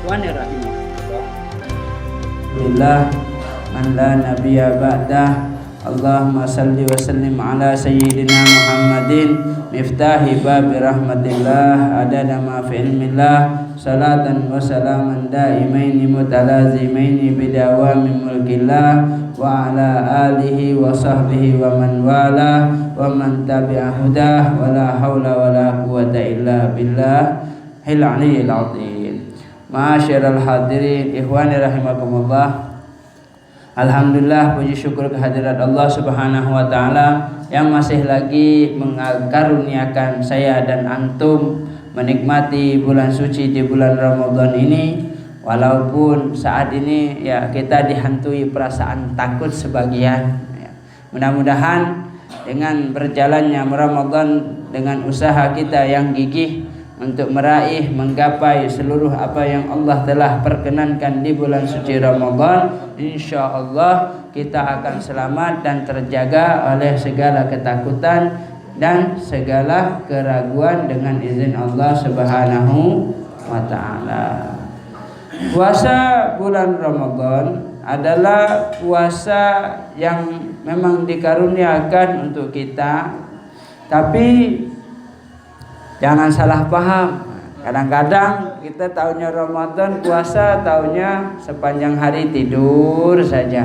Bismillahirrahmanirrahim. Billah man la nabiyya ba'dah. Allahumma salli wa sallim ala sayyidina Muhammadin miftahi babi rahmatillah adada ma fi ilmillah salatan wa salaman daimaini mutalazimaini bidawami mulkillah wa ala alihi wa sahbihi wa man wala wa man tabi'a hudah wa la hawla wa la quwwata illa billah hil aliyyil azim. Ma'asyiral hadirin ikhwani rahimakumullah. Alhamdulillah, puji syukur kehadirat Allah Subhanahu wa taala yang masih lagi mengaruniakan saya dan antum menikmati bulan suci di bulan Ramadan ini. Walaupun saat ini ya kita dihantui perasaan takut sebagian ya. Mudah-mudahan dengan berjalannya Ramadan dengan usaha kita yang gigih untuk meraih menggapai seluruh apa yang Allah telah perkenankan di bulan suci Ramadan, insyaallah kita akan selamat dan terjaga oleh segala ketakutan dan segala keraguan dengan izin Allah Subhanahu wa taala. Puasa bulan Ramadan adalah puasa yang memang dikaruniakan untuk kita, tapi jangan salah paham. Kadang-kadang kita tahunya Ramadan puasa, tahunya sepanjang hari tidur saja.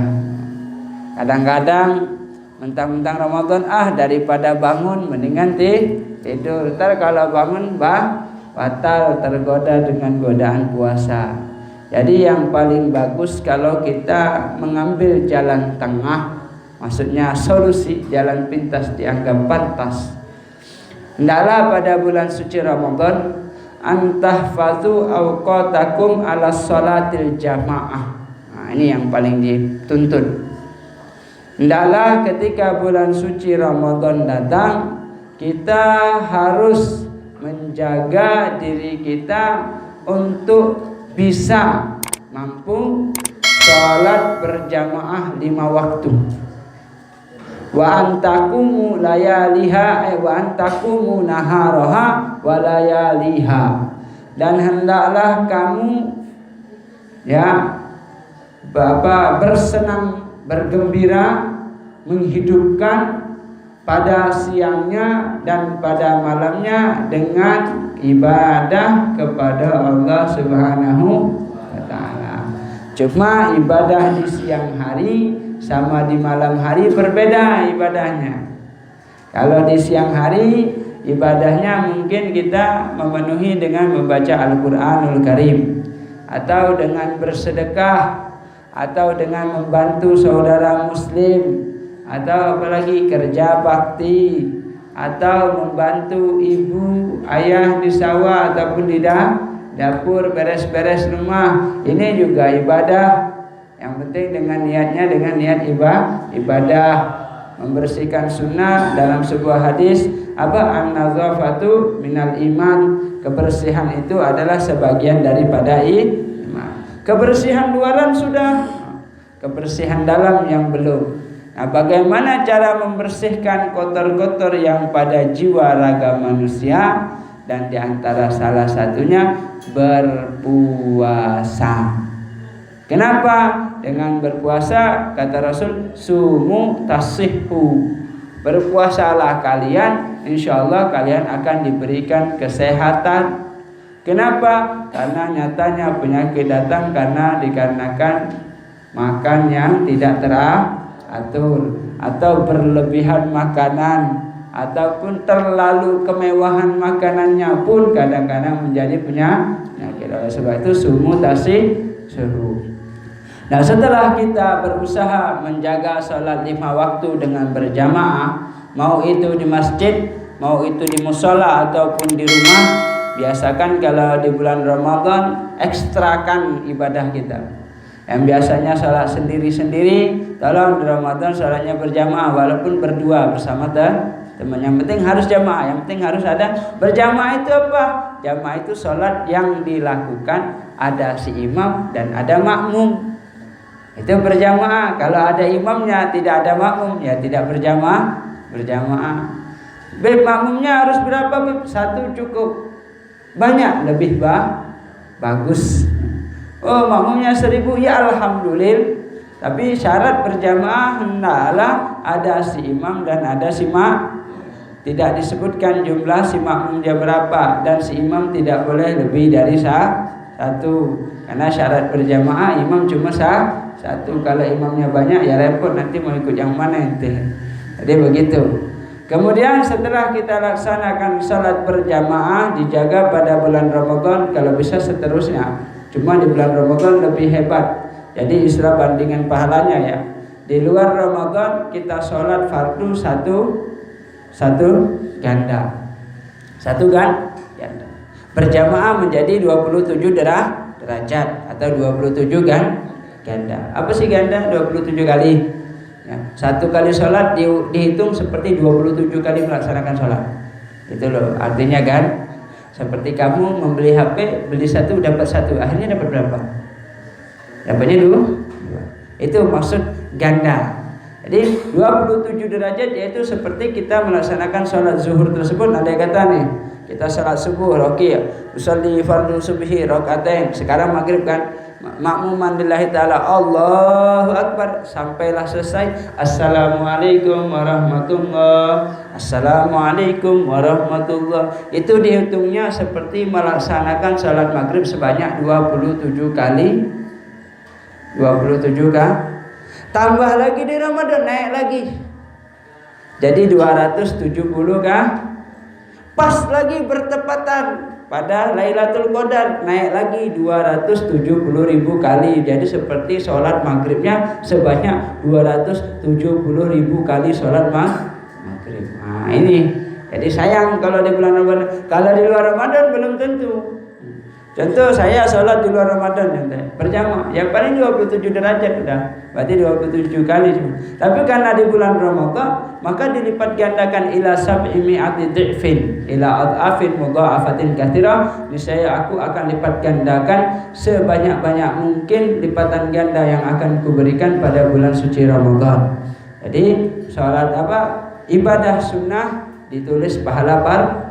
Kadang-kadang mentang-mentang Ramadan daripada bangun mendingan tidur. Ntar kalau bangun batal, tergoda dengan godaan puasa. Jadi yang paling bagus kalau kita mengambil jalan tengah, maksudnya solusi jalan pintas dianggap pantas. Hendaklah pada bulan suci Ramadan antahfazu awqatakum ala sholatil jamaah. Nah, ini yang paling dituntut. Hendaklah ketika bulan suci Ramadan datang, kita harus menjaga diri kita untuk bisa mampu sholat berjamaah 5 waktu. Wa antakumu layaliha wa antakumu naharaha wa layaliha, dan hendaklah kamu bersenang bergembira menghidupkan pada siangnya dan pada malamnya dengan ibadah kepada Allah Subhanahu wa taala. Cuma ibadah di siang hari sama di malam hari berbeda ibadahnya. Kalau di siang hari ibadahnya mungkin kita memenuhi dengan membaca Al-Quranul Karim, atau dengan bersedekah, atau dengan membantu saudara muslim, atau apalagi kerja bakti, atau membantu ibu ayah di sawah ataupun di dapur beres-beres rumah. Ini juga ibadah. Yang penting dengan niatnya dengan niat ibadah. Membersihkan sunnah dalam sebuah hadis an-nazafatu minal iman, kebersihan itu adalah sebagian daripada iman. Kebersihan luaran sudah, kebersihan dalam yang belum. Nah, bagaimana cara membersihkan kotor-kotor yang pada jiwa raga manusia? Dan diantara salah satunya berpuasa. Kenapa? Dengan berpuasa kata Rasul sumu tasihhu, berpuasalah kalian, insyaallah kalian akan diberikan kesehatan. Kenapa? Karena nyatanya penyakit datang dikarenakan makan yang tidak teratur, atau berlebihan makanan, ataupun terlalu kemewahan makanannya pun kadang-kadang menjadi penyakit. Oleh sebab itu sumu tasihhu. Nah, setelah kita berusaha menjaga sholat 5 waktu dengan berjamaah, mau itu di masjid, mau itu di musola ataupun di rumah, biasakan kalau di bulan Ramadan ekstrakan ibadah kita. Yang biasanya sholat sendiri-sendiri, tolong di Ramadan sholatnya berjamaah, walaupun berdua bersama teman. Yang penting harus jamaah, yang penting harus ada berjamaah. Itu apa? Jamaah itu sholat yang dilakukan ada si imam dan ada makmum. Itu berjamaah. Kalau ada imamnya tidak ada makmum, ya tidak berjamaah. Makmumnya harus berapa? 1 cukup. Banyak lebih bagus. Oh, makmumnya 1000, ya alhamdulillah. Tapi syarat berjamaah hendaklah ada si imam dan ada si mak. Tidak disebutkan jumlah si makmumnya berapa, dan si imam tidak boleh lebih dari satu. Karena syarat berjamaah imam cuma satu. Kalau imamnya banyak ya repot, nanti mau ikut yang mana ente. Jadi begitu. Kemudian setelah kita laksanakan salat berjamaah, dijaga pada bulan Ramadan, kalau bisa seterusnya. Cuma di bulan Ramadan lebih hebat. Jadi istilah bandingan pahalanya ya. Di luar Ramadan kita sholat fardu satu ganda. Satu ganda. Berjamaah menjadi 27 derajat atau 27 ganda. Apa sih ganda? 27 kali. Ya, satu kali sholat dihitung seperti 27 kali melaksanakan sholat. Itu loh artinya kan. Seperti kamu membeli HP, beli satu dapat satu, akhirnya dapat berapa? Dapatnya 2. Itu maksud ganda. Jadi 27 derajat yaitu seperti kita melaksanakan sholat zuhur tersebut. Ada yang kata nih, kita sholat subuh, oke, usolli fardhu subhi rakatain. Sekarang maghrib kan, makmuman lillahi ta'ala, Allahu Akbar, sampailah selesai, Assalamualaikum warahmatullah, Assalamualaikum warahmatullah. Itu dihitungnya seperti melaksanakan sholat maghrib sebanyak 27 kali. 27 kan? Tambah lagi di Ramadan, naik lagi jadi 270 kan? Pas lagi bertepatan pada Lailatul Qadar, naik lagi 270.000 kali. Jadi seperti sholat maghribnya sebanyak 270.000 kali sholat maghrib. Nah ini, jadi sayang kalau di bulan Ramadan. Kalau di luar Ramadan belum tentu. Contoh saya sholat di luar Ramadan berjamaah, yang paling 27 derajat udah, berarti 27 kali cuma. Tapi karena di bulan Ramadan, maka dilipat gandakan ila sab'i mi'ati dhi'fin ila ad'afin mudha'afatin katsirah. Niscaya aku akan lipat gandakan sebanyak-banyak mungkin lipatan ganda yang akan kuberikan pada bulan suci Ramadan. Jadi sholat ibadah sunnah ditulis pahala fardu.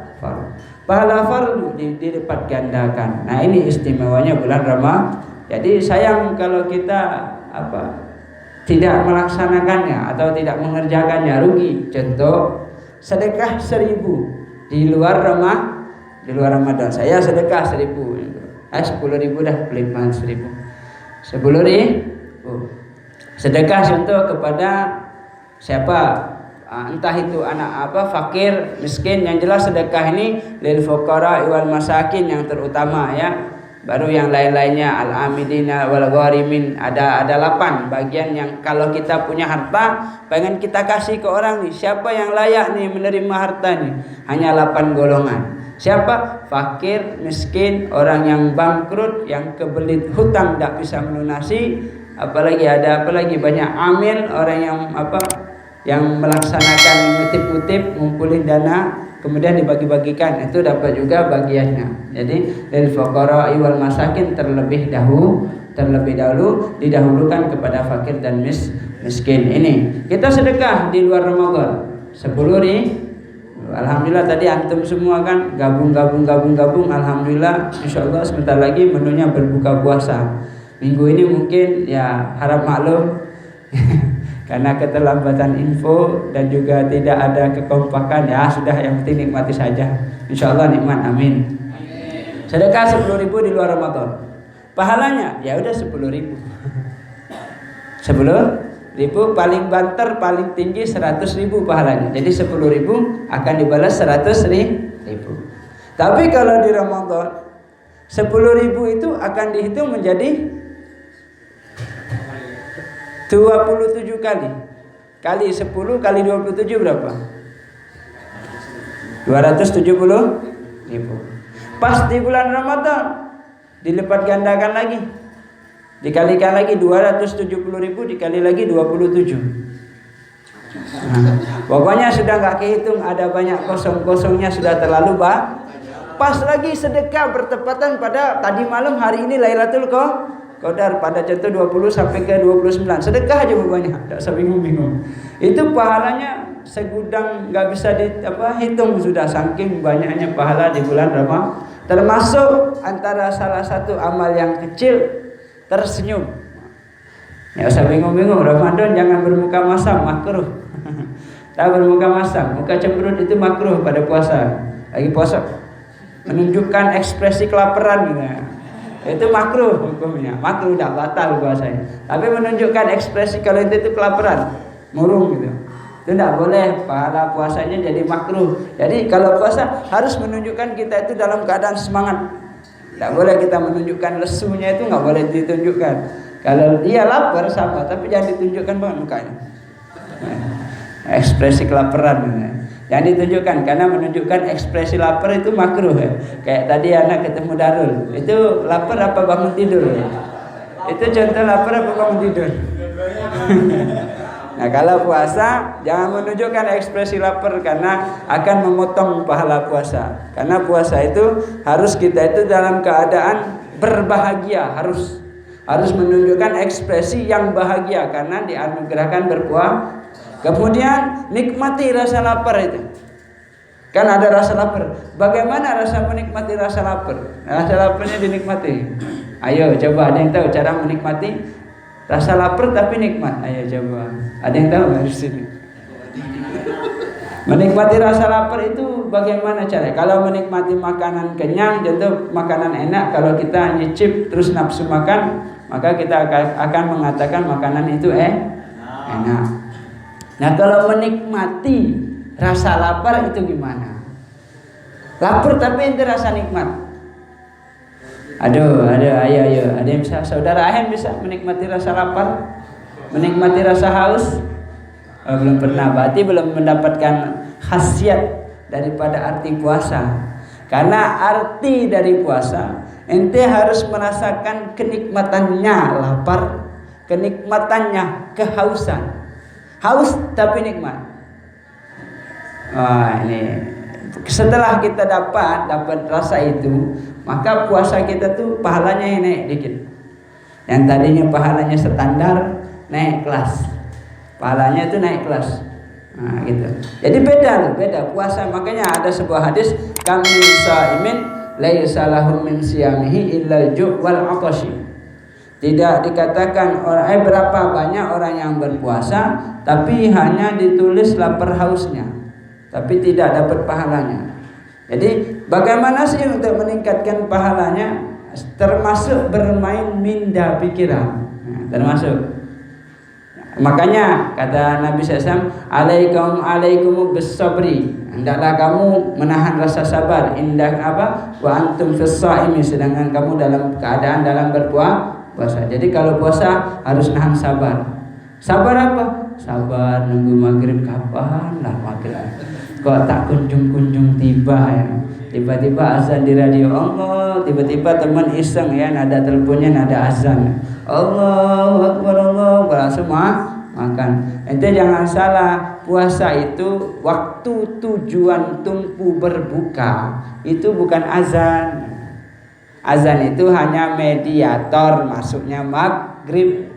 Pahala fardu dilipat gandakan. Nah ini istimewanya bulan Ramadan. Jadi sayang kalau kita tidak melaksanakannya atau tidak mengerjakannya, rugi. Contoh sedekah 1000 di luar Ramadan. Saya sedekah 1000. 10.000 dah, pelit banget 1000. 10.000. Sedekah contoh kepada siapa? Entah itu anak fakir, miskin, yang jelas sedekah ini lil fuqara wal masakin yang terutama ya. Baru yang lain-lainnya al-amidina wal gharimin, ada 8 bagian yang kalau kita punya harta pengen kita kasih ke orang nih, siapa yang layak nih menerima harta nih? Hanya 8 golongan. Siapa? Fakir, miskin, orang yang bangkrut, yang kebelit hutang tidak bisa melunasi, apalagi banyak amil, orang yang melaksanakan ngutip-ngutip, ngumpulin dana kemudian dibagi-bagikan, itu dapat juga bagiannya. Jadi lil fuqara wal masakin terlebih dahulu didahulukan kepada fakir dan miskin. Ini kita sedekah di luar Ramadan 10.000. Alhamdulillah tadi antum semua kan gabung. Alhamdulillah, insyaallah sebentar lagi menunya berbuka puasa. Minggu ini mungkin ya harap maklum karena keterlambatan info dan juga tidak ada kekompakan, ya sudah, yang penting nikmati saja. Insyaallah nikmat, amin. Sedekah 10.000 di luar Ramadan. Pahalanya ya udah 10.000. 10.000 paling banter paling tinggi 100.000 pahalanya. Jadi 10.000 akan dibalas 100.000. Tapi kalau di Ramadan 10.000 itu akan dihitung menjadi 27 kali 10 kali 27 berapa? 270.000. Pas di bulan Ramadan dilipat gandakan lagi, dikalikan lagi 270.000 dikali lagi 27. Pokoknya sudah nggak kehitung, ada banyak kosong-kosongnya, sudah terlalu pas lagi sedekah bertepatan pada tadi malam, hari ini Lailatul Qadar pada contoh 20 sampai ke 29, sedekah aja banyak, tidak usah bingung-bingung. Itu pahalanya segudang, nggak bisa hitung, sudah saking banyaknya pahala di bulan Ramadan. Termasuk antara salah satu amal yang kecil tersenyum. Ya usah bingung-bingung, Ramadan jangan bermuka masam, makruh. Tak bermuka masam, muka cemberut itu makruh pada puasa. Lagi puasa menunjukkan ekspresi kelaparan gitu. Itu makruh hukumnya, makruh dah batal puasanya. Tapi menunjukkan ekspresi kalau itu kelaparan, murung gitu. Itu tidak boleh, pahala puasanya jadi makruh. Jadi kalau puasa harus menunjukkan kita itu dalam keadaan semangat. Tidak boleh kita menunjukkan lesunya, itu nggak boleh ditunjukkan. Kalau dia lapar sama, tapi jangan ditunjukkan banget mukanya. Ekspresi kelaparan, jangan ditunjukkan, karena menunjukkan ekspresi lapar itu makruh ya. Kayak tadi anak ketemu Darul, itu lapar apa bangun tidur? Itu contoh lapar apa bangun tidur? Nah kalau puasa jangan menunjukkan ekspresi lapar, karena akan memotong pahala puasa. Karena puasa itu harus kita itu dalam keadaan berbahagia, harus menunjukkan ekspresi yang bahagia karena dianugerahkan berpuasa. Kemudian nikmati rasa lapar itu. Kan ada rasa lapar. Bagaimana rasa menikmati rasa lapar? Rasa laparnya dinikmati. Ayo coba, ada yang tahu cara menikmati rasa lapar tapi nikmat? Ayo coba. Ada yang tahu nggak di sini? Menikmati rasa lapar itu bagaimana caranya? Kalau menikmati makanan kenyang, contoh makanan enak, kalau kita nyicip terus nafsu makan, maka kita akan mengatakan makanan itu enak. Nah kalau menikmati rasa lapar itu gimana? Lapar tapi itu rasa nikmat. Ayo, ada yang bisa, saudara Ahem bisa menikmati rasa lapar, menikmati rasa haus? Oh, belum pernah, berarti belum mendapatkan khasiat daripada arti puasa. Karena arti dari puasa, ente harus merasakan kenikmatannya lapar, kenikmatannya kehausan. Haus tapi nikmat. Wah, ini setelah kita dapat rasa itu, maka puasa kita tuh pahalanya naik dikit. Yang tadinya pahalanya standar, naik kelas. Pahalanya itu naik kelas. Nah, gitu. Jadi beda puasa. Makanya ada sebuah hadis, kami shaimin laisa lahum min siyamihi illa ju' wal 'atashi. Tidak dikatakan berapa banyak orang yang berpuasa, tapi hanya ditulis lapar hausnya, tapi tidak dapat pahalanya. Jadi bagaimana sih untuk meningkatkan pahalanya? Termasuk bermain minda pikiran, termasuk. Makanya kata Nabi SAW, alaikum bisabri, hendaklah kamu menahan rasa sabar, indah apa? Wa antum fis shaimi, sedangkan kamu dalam keadaan dalam berpuasa. Jadi kalau puasa harus nahan sabar. Sabar apa? Sabar nunggu maghrib, kapan lah maghrib. Kok tak kunjung tiba ya. Tiba-tiba azan di radio Allah, tiba-tiba teman iseng ya, nada teleponnya nada azan. Allahu Akbar, Allah, langsung makan. Ente jangan salah, puasa itu waktu tujuan tumpu berbuka itu bukan azan. Azan itu hanya mediator masuknya maghrib.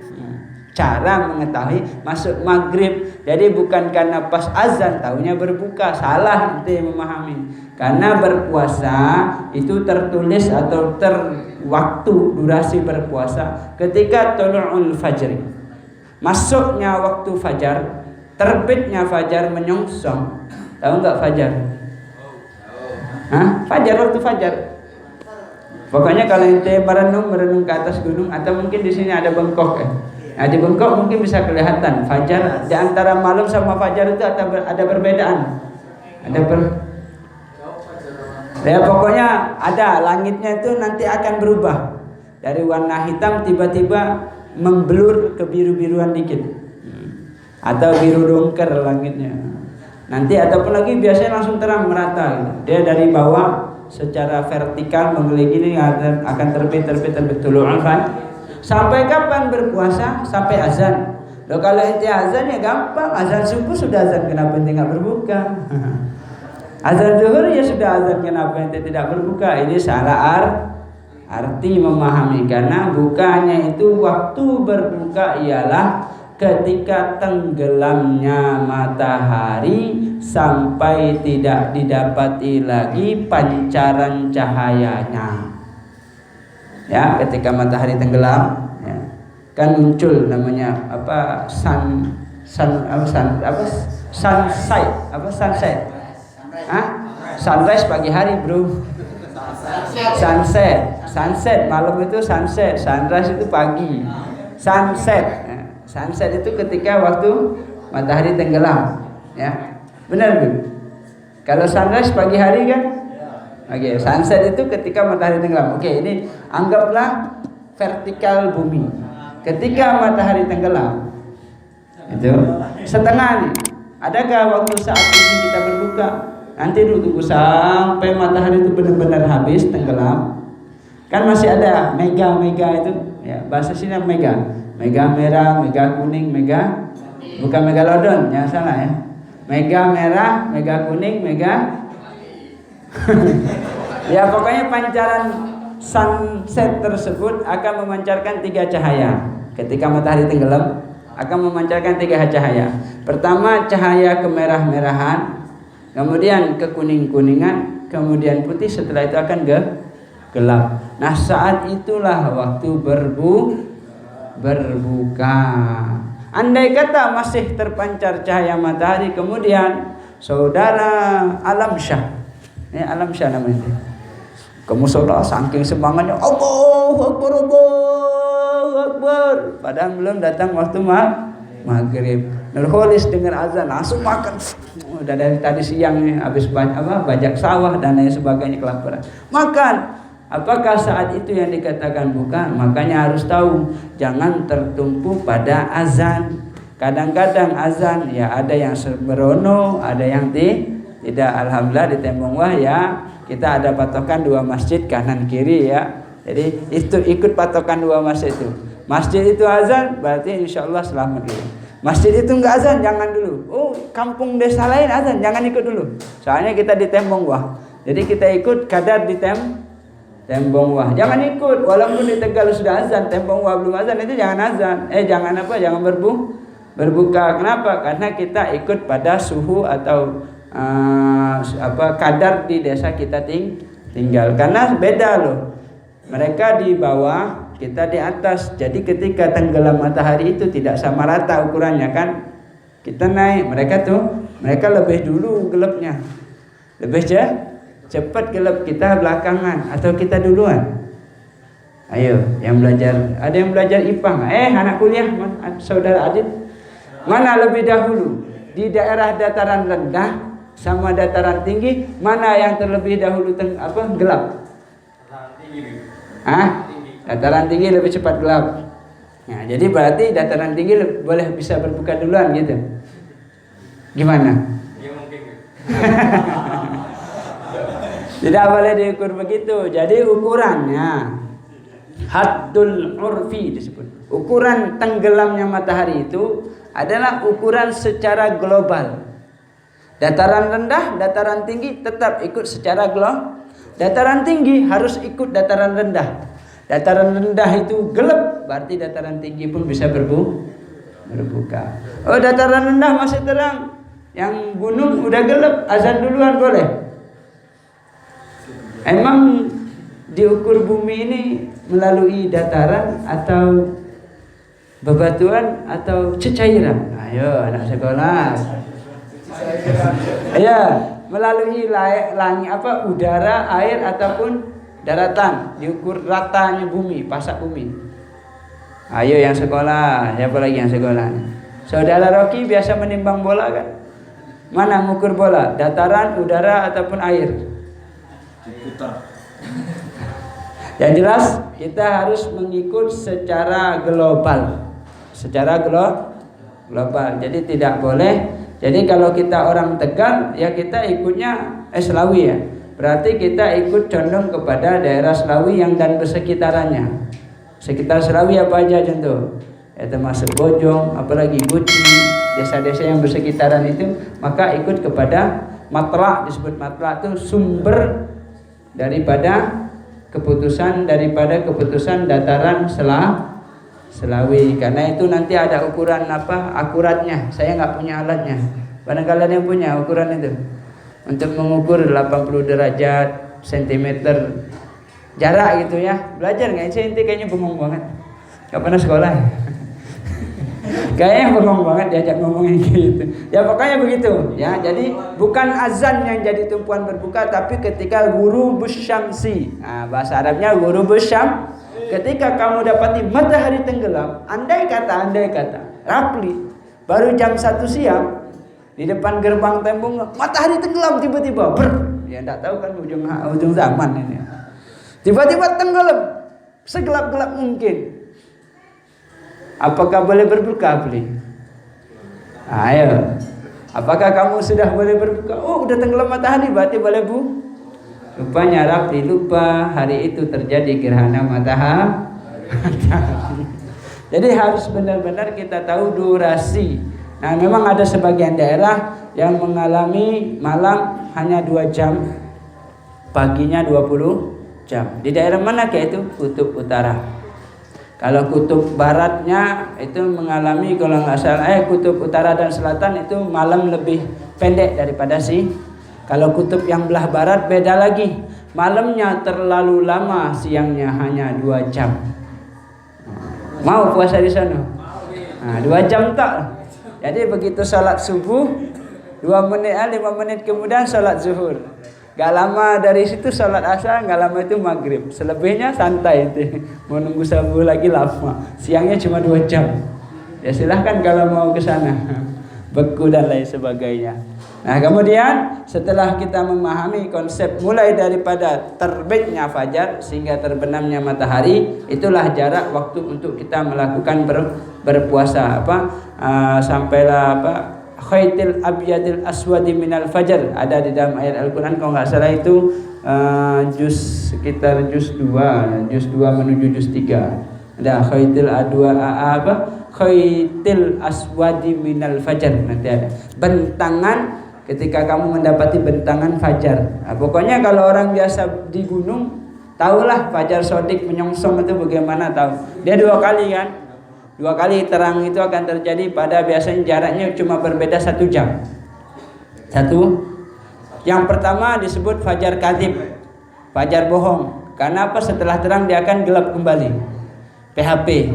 Cara mengetahui masuk maghrib. Jadi bukan karena pas azan tahunya berbuka. Salah ente memahami. Karena berpuasa itu tertulis atau waktu durasi berpuasa ketika tulu'ul fajr. Masuknya waktu fajar, terbitnya fajar menyongsong. Tahu nggak fajar? Fajar, waktu fajar. Pokoknya kalau ente merenung ke atas gunung, atau mungkin di sini ada bengkok Nah, di bengkok mungkin bisa kelihatan fajar. Di antara malam sama fajar itu ada perbedaan. Ya pokoknya ada, langitnya itu nanti akan berubah dari warna hitam tiba-tiba memblur ke biru-biruan dikit, atau biru dongker langitnya. Nanti ataupun lagi biasanya langsung terang merata gitu. Dia dari bawah secara vertikal mengelilingi akan terbit tulu'ul fajr. Sampai kapan berpuasa? Sampai azan. Loh kalau ente azan ya gampang, azan subuh sudah azan, kenapa ente nggak berbuka? Azan zuhur ya sudah azan, kenapa ente tidak berbuka? Ini salah arti memahami, karena bukanya itu waktu berbuka ialah ketika tenggelamnya matahari sampai tidak didapati lagi pancaran cahayanya. Ya, ketika matahari tenggelam, kan muncul namanya apa sunset. Sunrise pagi hari, bro. Sunset malam itu sunset, sunrise itu pagi. Sunset itu ketika waktu matahari tenggelam, ya. Benar, Bu? Kalau sunrise pagi hari kan? Oke, sunset itu ketika matahari tenggelam. Oke, ini anggaplah vertikal bumi. Ketika matahari tenggelam, itu setengah nih. Adakah waktu saat ini kita berbuka? Nanti dulu tunggu sampai matahari itu benar-benar habis tenggelam. Kan masih ada mega itu, ya bahasa sini mega merah, mega kuning, bukan megalodon, yang salah ya. Mega merah, mega kuning, mega ya pokoknya pancaran sunset tersebut akan memancarkan 3 cahaya. Ketika matahari tenggelam akan memancarkan 3 cahaya. Pertama cahaya kemerah-merahan, kemudian kekuning-kuningan, kemudian putih, setelah itu akan gelap. Nah saat itulah waktu berbuka. Andai kata masih terpancar cahaya matahari, kemudian saudara Alam Syah, Alam Syah namanya, kamu saudara saking semangatnya Allahu Akbar, Allahu Akbar, padahal belum datang waktu maghrib. Nurholis dengan azan langsung makan. Udah dari tadi siang habis bajak sawah dan lain sebagainya, kelaparan. Makan. Apakah saat itu yang dikatakan buka? Makanya harus tahu, jangan tertumpu pada azan. Kadang-kadang azan ya ada yang sembrono, ada yang tidak. Alhamdulillah di Tembong Wah ya kita ada patokan 2 masjid kanan kiri ya. Jadi itu ikut patokan 2 masjid itu. Masjid itu azan berarti insya Allah selamat dulu. Masjid itu enggak azan jangan dulu. Oh kampung desa lain azan jangan ikut dulu. Soalnya kita di Tembong Wah. Jadi kita ikut kadar di Tembong Wah. Jangan ikut walaupun di Tegal sudah azan, Tembong Wah belum azan, itu jangan azan. Jangan berbuka. Kenapa? Karena kita ikut pada suhu atau kadar di desa kita tinggal. Karena beda loh. Mereka di bawah, kita di atas. Jadi ketika tenggelam matahari itu tidak sama rata ukurannya kan. Kita naik, mereka lebih dulu gelapnya. Lebih cepat gelap, kita belakangan atau kita duluan. Ayo yang belajar, ada yang belajar IPA, anak kuliah, saudara Adit, mana lebih dahulu di daerah dataran rendah sama dataran tinggi, mana yang terlebih dahulu gelap? Dataran tinggi lebih cepat gelap. Nah, jadi berarti dataran tinggi boleh bisa berbuka duluan gitu. Gimana? Ya mungkin. Tidak boleh diukur begitu. Jadi ukurannya haddul urfi disebut. Ukuran tenggelamnya matahari itu adalah ukuran secara global. Dataran rendah, dataran tinggi tetap ikut secara global. Dataran tinggi harus ikut dataran rendah. Dataran rendah itu gelap, berarti dataran tinggi pun bisa berbuka. Oh, dataran rendah masih terang. Yang gunung udah gelap, azan duluan boleh. Emang diukur bumi ini melalui dataran atau bebatuan atau cecairan? Ayo anak sekolah. Ya, melalui langit udara, air ataupun daratan, diukur ratanya bumi, pasak bumi. Ayo yang sekolah, siapa lagi yang sekolah? Saudara Rocky biasa menimbang bola kan? Mana mengukur bola? Dataran, udara ataupun air? Diputar. Yang jelas kita harus mengikut secara global. Secara global. Jadi tidak boleh. Jadi kalau kita orang Tegal ya kita ikutnya Slawi ya. Berarti kita ikut condong kepada daerah Slawi yang dan bersekitarannya. Sekitar Slawi apa aja contoh? Ya termasuk Bojong, apalagi Guci, desa-desa yang bersekitaran itu, maka ikut kepada Matlak. Disebut Matlak itu sumber daripada keputusan dataran Selawi. Karena itu nanti ada ukuran akuratnya. Saya nggak punya alatnya. Barang kalian yang punya ukuran itu untuk mengukur 80 derajat sentimeter jarak gitu ya. Belajar nggak? Saya kayaknya bengong banget. Nggak pernah sekolah. Kayaknya bengong banget diajak ngomongin gitu. Ya pokoknya begitu ya. Jadi bukan azan yang jadi tumpuan berbuka, tapi ketika ghurubus syamsi. Nah, bahasa Arabnya ghurubus syam. Ketika kamu dapati matahari tenggelam, andai kata Rapli baru jam 1 siang di depan gerbang tembung matahari tenggelam tiba-tiba. Ya enggak tahu kan ujung zaman ini. Tiba-tiba tenggelam segelap-gelap mungkin. Apakah boleh berbuka, Beli? Ayo. Apakah kamu sudah boleh berbuka? Oh, udah tenggelam matahari, berarti boleh, Bu? Rupanya Rapli lupa hari itu terjadi gerhana matahari. Jadi harus benar-benar kita tahu durasi. Nah, memang ada sebagian daerah yang mengalami malam hanya 2 jam, paginya 20 jam. Di daerah mana kayak itu? Kutub Utara. Kalau kutub baratnya itu mengalami kalau nggak salah kutub utara dan selatan itu malam lebih pendek daripada kalau kutub yang belah barat beda lagi. Malamnya terlalu lama, siangnya hanya 2 jam. Mau puasa di sana? Nah, 2 jam tak. Jadi begitu salat subuh 2 menit 5 menit kemudian salat zuhur. Gak lama dari situ salat asar, gak lama itu maghrib. Selebihnya santai itu. Mau nunggu subuh lagi lama. Siangnya cuma 2 jam. Ya silahkan kalau mau ke sana. Beku dan lain sebagainya. Nah, kemudian setelah kita memahami konsep mulai daripada terbitnya fajar sehingga terbenamnya matahari, itulah jarak waktu untuk kita melakukan berpuasa sampailah khaytil abyadil aswadi minal fajar. Ada di dalam ayat Al-Quran kalau nggak salah itu sekitar juz 2 menuju juz 3. Ada khaytil aswadi minal fajar, nanti ada bentangan ketika kamu mendapati bentangan fajar. Nah, pokoknya kalau orang biasa di gunung tahulah fajar sodik menyongsong itu bagaimana, tahu. Dia 2 kali kan. 2 kali terang itu akan terjadi pada biasanya jaraknya cuma berbeda 1 jam. Yang pertama disebut fajar kadzib, fajar bohong. Karena apa? Setelah terang dia akan gelap kembali. PHP.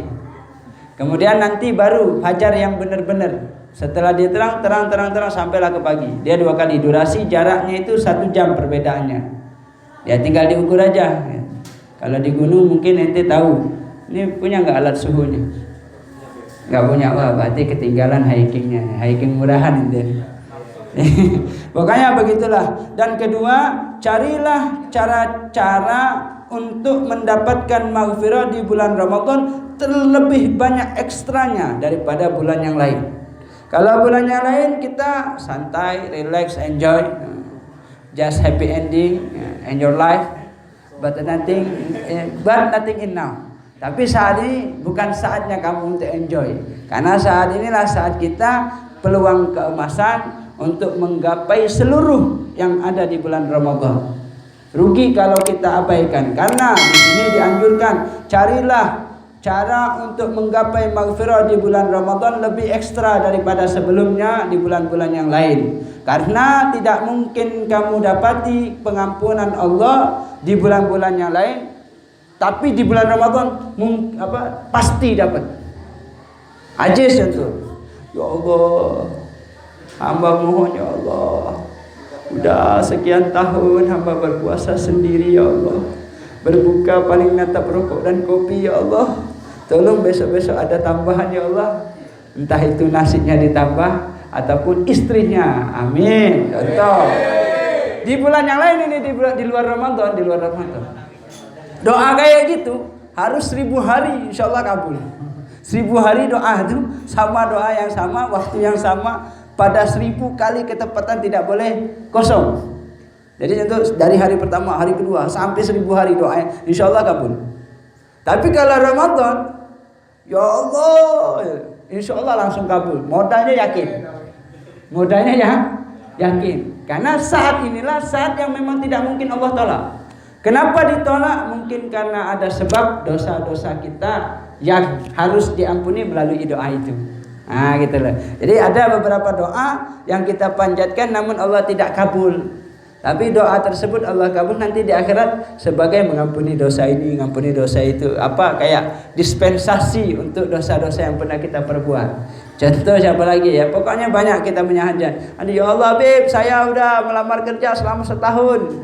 Kemudian nanti baru fajar yang benar-benar. Setelah dia terang sampailah ke pagi. Dia 2 kali. Durasi jaraknya itu 1 jam perbedaannya. Ya tinggal diukur aja. Kalau di gunung mungkin ente tahu. Ini punya nggak alat suhunya? Nggak punya, wah berarti ketinggalan hikingnya, hiking murahan itu. Pokoknya begitulah. Dan kedua, carilah cara-cara untuk mendapatkan maghfirah di bulan Ramadan terlebih banyak ekstranya daripada bulan yang lain. Kalau bulan yang lain kita santai, relax, enjoy, just happy ending, enjoy life, but nothing in now. Tapi saat ini bukan saatnya kamu untuk enjoy. Karena saat inilah saat kita peluang keemasan untuk menggapai seluruh yang ada di bulan Ramadan. Rugi kalau kita abaikan. Karena di sini dianjurkan carilah cara untuk menggapai maghfirah di bulan Ramadan lebih ekstra daripada sebelumnya di bulan-bulan yang lain. Karena tidak mungkin kamu dapati pengampunan Allah di bulan-bulan yang lain, tapi di bulan Ramadan pasti dapat. Ajis itu. Ya Allah, hamba mohon ya Allah. Udah sekian tahun hamba berpuasa sendiri ya Allah. Berbuka paling natap rokok dan kopi ya Allah. Tolong besok-besok ada tambahan ya Allah. Entah itu nasinya ditambah ataupun istrinya. Amin. Contoh. Di bulan yang lain ini di luar Ramadan. Doa kayak gitu harus 1000 hari insya Allah kabul. 1000 hari doa itu sama doa yang sama, waktu yang sama, pada 1000 kali ketepatan tidak boleh kosong. Jadi itu dari hari pertama, hari kedua sampai 1000 hari doa insya Allah kabul. Tapi kalau Ramadan, ya Allah, insya Allah langsung kabul. Modalnya yakin. Karena saat inilah saat yang memang tidak mungkin Allah tolak. Kenapa ditolak? Mungkin karena ada sebab dosa-dosa kita yang harus diampuni melalui doa itu. Nah gitu loh. Jadi ada beberapa doa yang kita panjatkan namun Allah tidak kabul. Tapi doa tersebut Allah kabul nanti di akhirat sebagai mengampuni dosa ini, mengampuni dosa itu. Apa kayak dispensasi untuk dosa-dosa yang pernah kita perbuat. Contoh siapa lagi ya? Pokoknya banyak kita punya hajat. Aduh ya Allah Beb, saya udah melamar kerja selama setahun.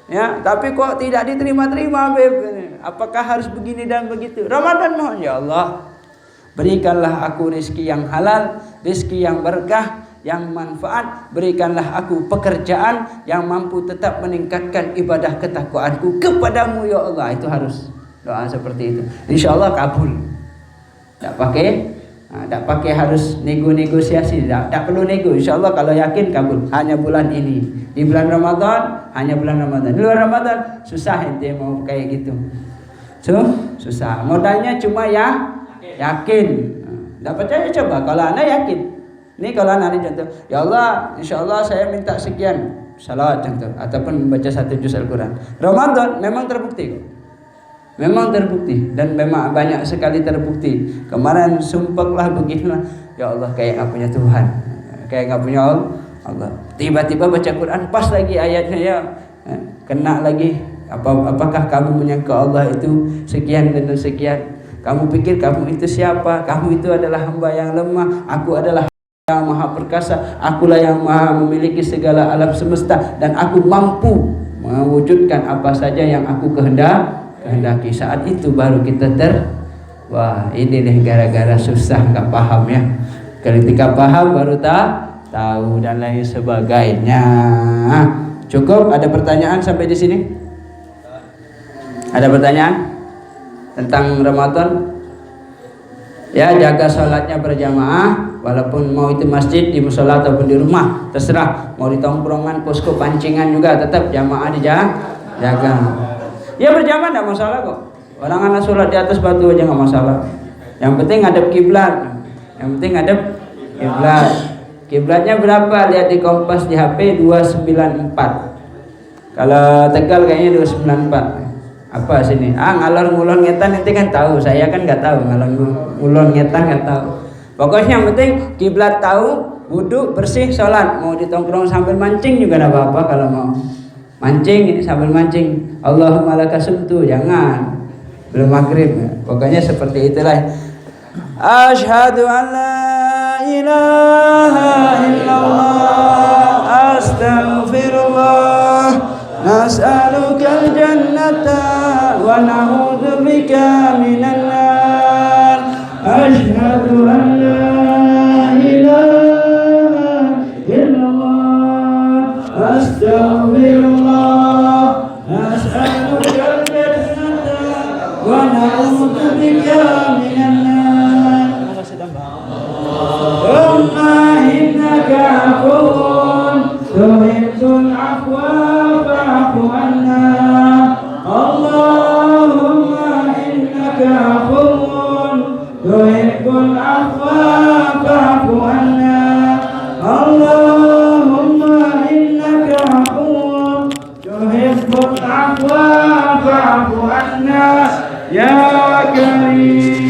Ya, tapi kok tidak diterima-terima Beb. Apakah harus begini dan begitu? Ramadan mohon ya Allah, berikanlah aku rezeki yang halal, rezeki yang berkah, yang manfaat. Berikanlah aku pekerjaan yang mampu tetap meningkatkan ibadah ketakwaanku kepadamu ya Allah. Itu harus doa seperti itu. Insya Allah kabul. Tak pakai harus negosiasi. Tak perlu nego. Insya Allah kalau yakin kabul. Hanya bulan ini. Di bulan Ramadan hanya bulan Ramadan. Di luar Ramadan susah ente mau kayak gitu. Susah. Modalnya cuma ya yakin. Tak percaya coba kalau anda yakin. Ini kalau anak ini contoh, ya Allah, insya Allah saya minta sekian, salawat contoh, ataupun membaca 1 juz Al-Quran. Ramadan memang terbukti, memang terbukti, dan memang banyak sekali terbukti. Kemarin sumpahlah beginilah, ya Allah kayak nggak punya Tuhan, kayak nggak punya Allah. Tiba-tiba baca Quran, pas lagi ayatnya ya, kena lagi. Apakah kamu menyangka Allah itu sekian dan sekian? Kamu pikir kamu itu siapa? Kamu itu adalah hamba yang lemah. Aku adalah yang maha perkasa. Akulah yang maha memiliki segala alam semesta, dan aku mampu mewujudkan apa saja yang aku kehendaki. Saat itu baru kita wah ini deh gara-gara susah nggak paham ya. Ketika paham baru tahu dan lain sebagainya. Cukup, ada pertanyaan sampai di sini? Ada pertanyaan tentang Ramadan? Ya, jaga sholatnya berjamaah, walaupun mau itu masjid, di musola ataupun di rumah, terserah. Mau di tongkrongan, posko, pancingan juga tetap jamaah dijaga. Ya berjamaah tidak masalah kok. Orang anak sholat di atas batu aja nggak masalah. Yang penting ngadep kiblat. Yang penting ngadep kiblat. Kiblatnya berapa? Lihat di Kompas di HP 294. Kalau Tegal kayaknya 294. Apa sini? Ngalor ngulon ngetan nanti kan tahu. Saya kan nggak tahu ngalor ngulon ngetan nggak tahu. Pokoknya yang penting kiblat tahu, wudhu bersih, sholat. Mau ditongkrong sambil mancing juga nggak apa-apa kalau mau mancing sambil mancing. Allahumma lakasumtu, jangan belum maghrib. Pokoknya seperti itulah. Asyhadu an la ilaha illallah, astaghfirullah. Nas'alukal jannata wa na'udzubika minan nar. Asyhadu an la ilaha illallah, astaghfirullah. Nas'alukal jannata wa na'udzubika minan nar. Allahumma innaka afuwwun tuhibbul afwa fa'fu anna. Allahumma innaka afuwwun tuhibbul afwa fa'fu anna. Allahumma innaka afuwwun tuhibbul afwa fa'fu anna ya karim.